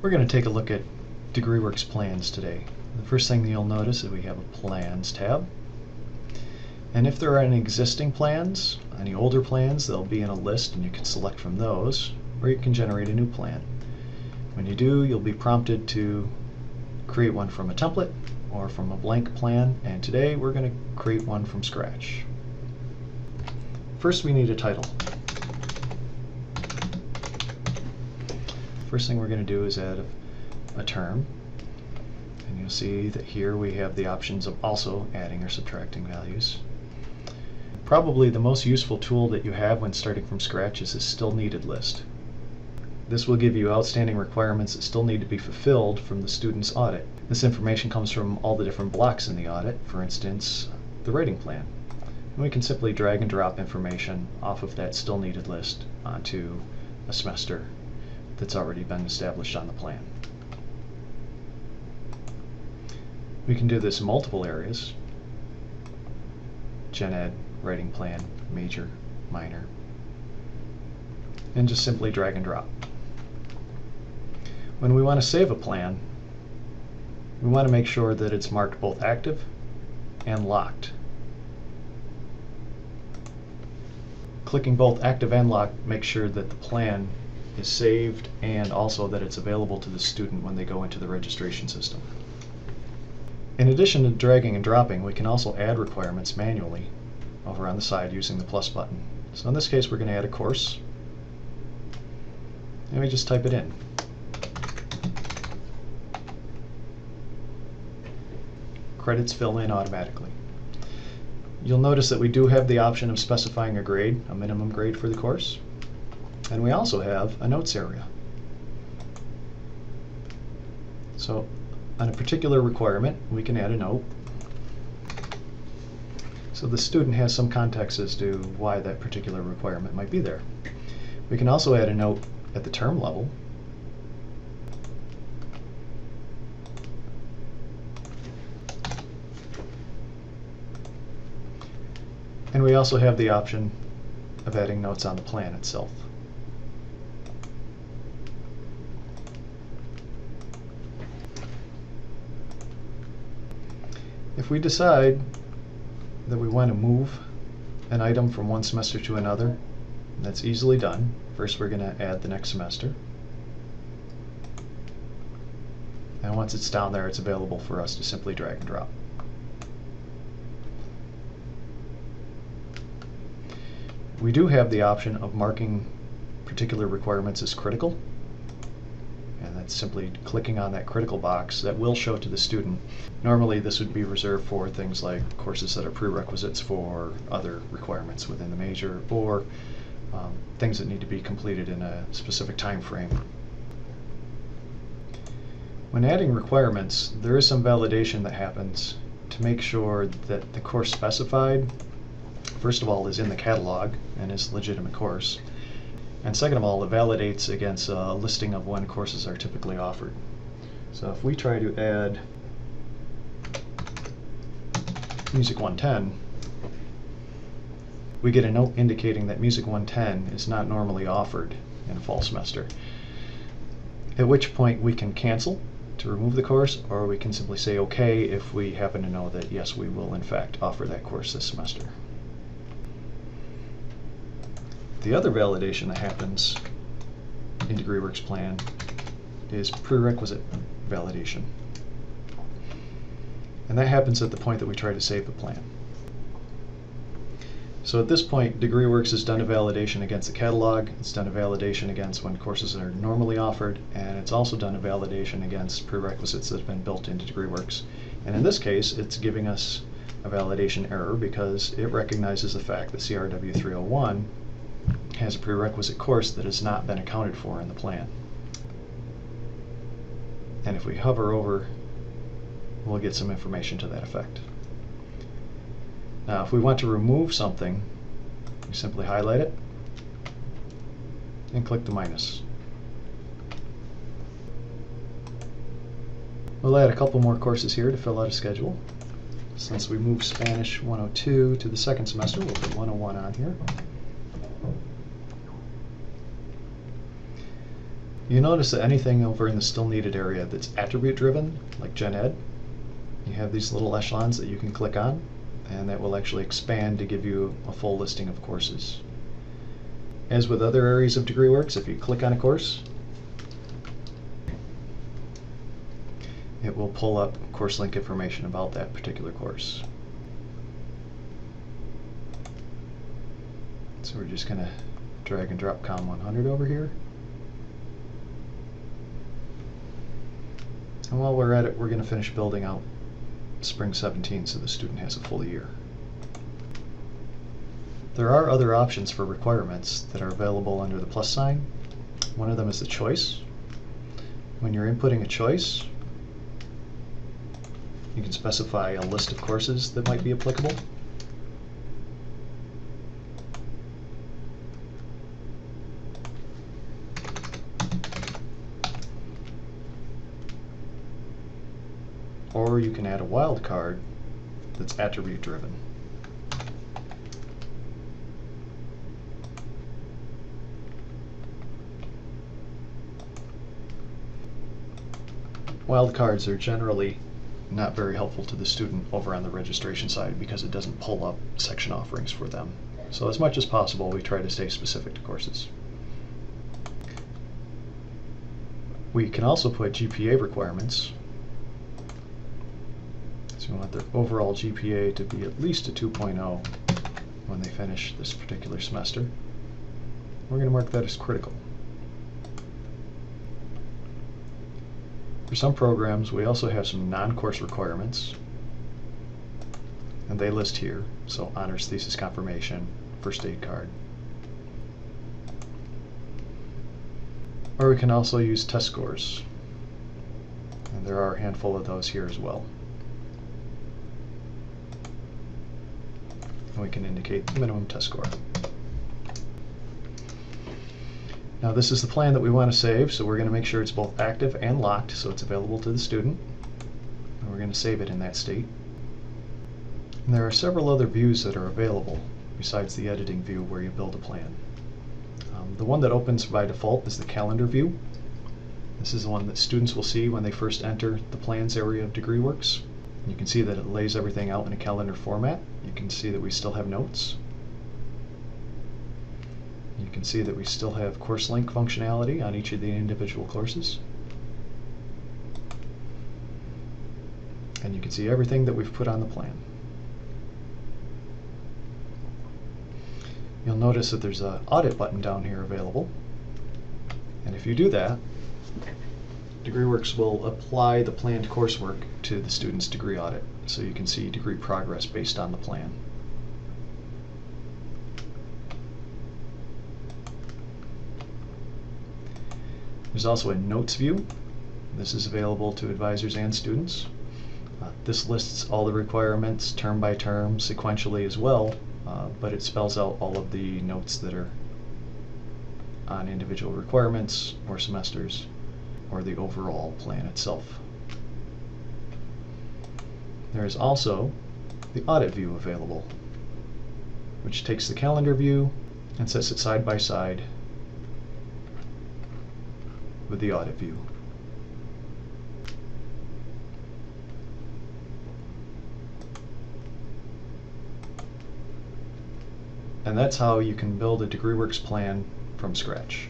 We're going to take a look at DegreeWorks plans today. The first thing you'll notice is we have a Plans tab. And if there are any existing plans, any older plans, they'll be in a list and you can select from those, or you can generate a new plan. When you do, you'll be prompted to create one from a template or from a blank plan, and today we're going to create one from scratch. First, we need a title. First thing we're going to do is add a term, and you'll see that here we have the options of also adding or subtracting values. Probably the most useful tool that you have when starting from scratch is the still needed list. This will give you outstanding requirements that still need to be fulfilled from the student's audit. This information comes from all the different blocks in the audit, for instance, the rating plan. And we can simply drag and drop information off of that still needed list onto a semester that's already been established on the plan. We can do this in multiple areas: Gen Ed, writing plan, major, minor, and just simply drag and drop. When we want to save a plan, we want to make sure that it's marked both active and locked. Clicking both active and locked makes sure that the plan is saved and also that it's available to the student when they go into the registration system. In addition to dragging and dropping, we can also add requirements manually over on the side using the plus button. So in this case, we're going to add a course, and we just type it in. Credits fill in automatically. You'll notice that we do have the option of specifying a grade, a minimum grade for the course, and we also have a notes area. So on a particular requirement, we can add a note, so the student has some context as to why that particular requirement might be there. We can also add a note at the term level. And we also have the option of adding notes on the plan itself. If we decide that we want to move an item from one semester to another, that's easily done. First, we're going to add the next semester. And once it's down there, it's available for us to simply drag and drop. We do have the option of marking particular requirements as critical, and that's simply clicking on that critical box that will show to the student. Normally this would be reserved for things like courses that are prerequisites for other requirements within the major, or things that need to be completed in a specific time frame. When adding requirements, there is some validation that happens to make sure that the course specified, first of all, is in the catalog and is a legitimate course. And second of all, it validates against a listing of when courses are typically offered. So if we try to add Music 110, we get a note indicating that Music 110 is not normally offered in a fall semester. At which point we can cancel to remove the course, or we can simply say OK if we happen to know that yes, we will in fact offer that course this semester. The other validation that happens in DegreeWorks Plan is prerequisite validation. And that happens at the point that we try to save the plan. So at this point, DegreeWorks has done a validation against the catalog, it's done a validation against when courses are normally offered, and it's also done a validation against prerequisites that have been built into DegreeWorks. And in this case, it's giving us a validation error because it recognizes the fact that CRW 301 has a prerequisite course that has not been accounted for in the plan. And if we hover over, we'll get some information to that effect. Now, if we want to remove something, we simply highlight it and click the minus. We'll add a couple more courses here to fill out a schedule. Since we moved Spanish 102 to the second semester, we'll put 101 on here. You notice that anything over in the still needed area that's attribute driven, like Gen Ed, you have these little echelons that you can click on, and that will actually expand to give you a full listing of courses. As with other areas of DegreeWorks, if you click on a course, it will pull up course link information about that particular course. So we're just going to drag and drop COM 100 over here. And while we're at it, we're going to finish building out Spring 17 so the student has a full year. There are other options for requirements that are available under the plus sign. One of them is the choice. When you're inputting a choice, you can specify a list of courses that might be applicable. Or you can add a wildcard that's attribute driven. Wildcards are generally not very helpful to the student over on the registration side because it doesn't pull up section offerings for them. So as much as possible, we try to stay specific to courses. We can also put GPA requirements. So we want their overall GPA to be at least a 2.0 when they finish this particular semester. We're going to mark that as critical. For some programs, we also have some non-course requirements, and they list here. So honors thesis confirmation, first aid card. Or we can also use test scores, and there are a handful of those here as well. And we can indicate the minimum test score. Now this is the plan that we want to save, so we're going to make sure it's both active and locked so it's available to the student. And we're going to save it in that state. And there are several other views that are available besides the editing view where you build a plan. The one that opens by default is the calendar view. This is the one that students will see when they first enter the plans area of DegreeWorks. You can see that it lays everything out in a calendar format. You can see that we still have notes. You can see that we still have course link functionality on each of the individual courses. And you can see everything that we've put on the plan. You'll notice that there's an audit button down here available. And if you do that, DegreeWorks will apply the planned coursework to the student's degree audit, so you can see degree progress based on the plan. There's also a notes view. This is available to advisors and students. This lists all the requirements term by term, sequentially as well, but it spells out all of the notes that are on individual requirements or semesters or the overall plan itself. There is also the audit view available, which takes the calendar view and sets it side by side with the audit view. And that's how you can build a DegreeWorks plan from scratch.